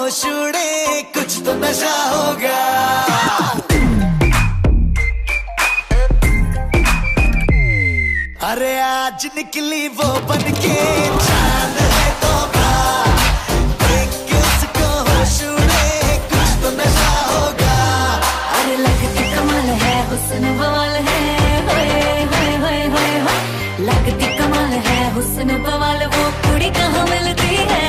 होश उड़े, कुछ तो नशा होगा। अरे आज निकली वो बनके चांद है तोबा, देख के उसको होश उड़े, कुछ तो नशा होगा। अरे लगती कमाल है, हुस्न बवाल है, होए होए होए होए होए। लगती कमाल है, हुस्न बवाल, वो कुड़ी कहाँ मिलती है।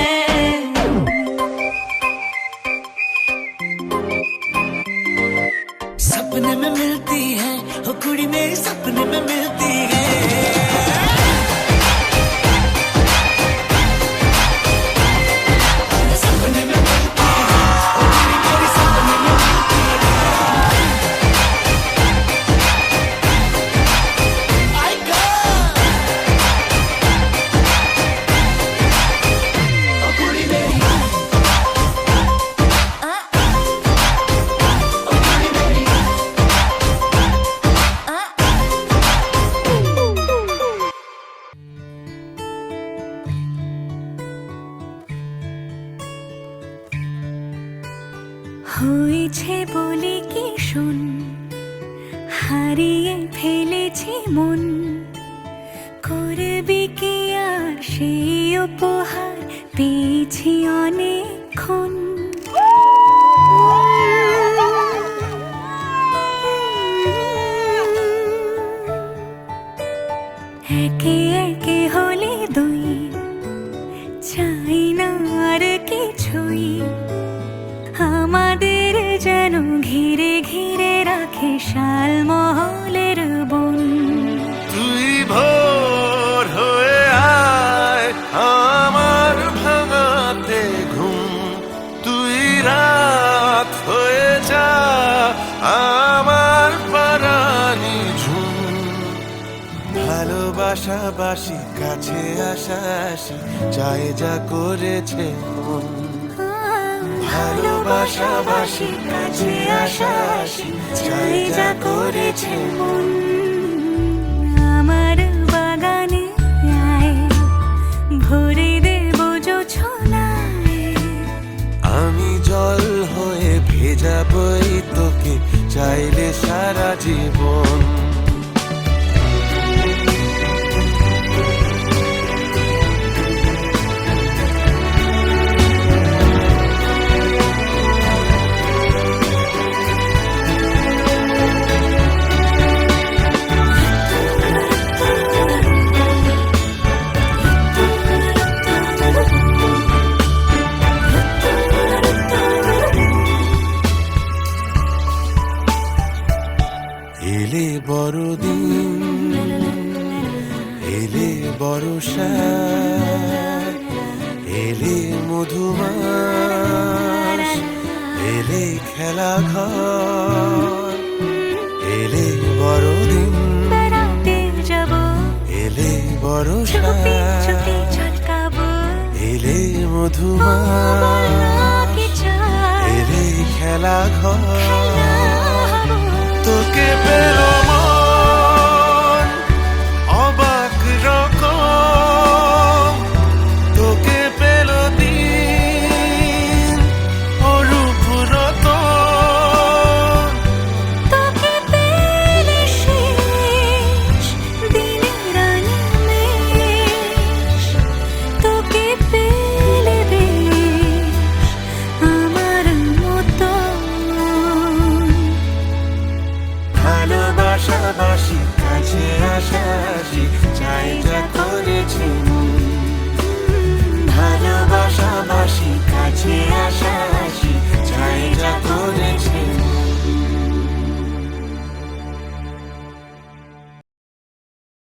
सपने में मिलती है वो कुड़ी, मेरी सपने में मिलती है। सपने में मिलती है वो कुड़ी, मेरी सपने में मिलती है। I got वो कुड़ी मेरी, वो कुड़ी मेरी। হয়েছে বলে কি শোন, হারিয়ে ফেলেছি মন, করবি কি আর সেই উপহার পেয়েছি অনেকক্ষণ। একে একে হলে দুই, চাই না আর কিছুই, আমাদের যেন ঘিরে ঘিরে রাখে শালমহলের বন। তুই ভোর হয়ে আয় আমার ভাঙাতে ঘুম, তুই রাত হয়ে যা আমার পারানি ঝুম। ভালোবাসাবাসি কাছে আসা আসি, চাই যা করেছে মন। ভালোবাসাবাসি কাছে আসা আসি, চাই যা করেছে মন। আমার বাগানে আয়, ভরে দেব জোছনায়। আমি জল হয়ে ভেজাবই তোকে, চাইলে সারা জীবন। এলে বড়দিন, এলে বর্ষা, এলে মধুমাস, এলে খেলা ঘর। এলে বড়দিন, বেড়াতে যাব, এলে বর্ষা, চুপি চুপি ঝলকাবো, এলে বলো মধুমাস, কি চাই, এলে খেলা ঘর। খেলা হবো। তোকে পেলো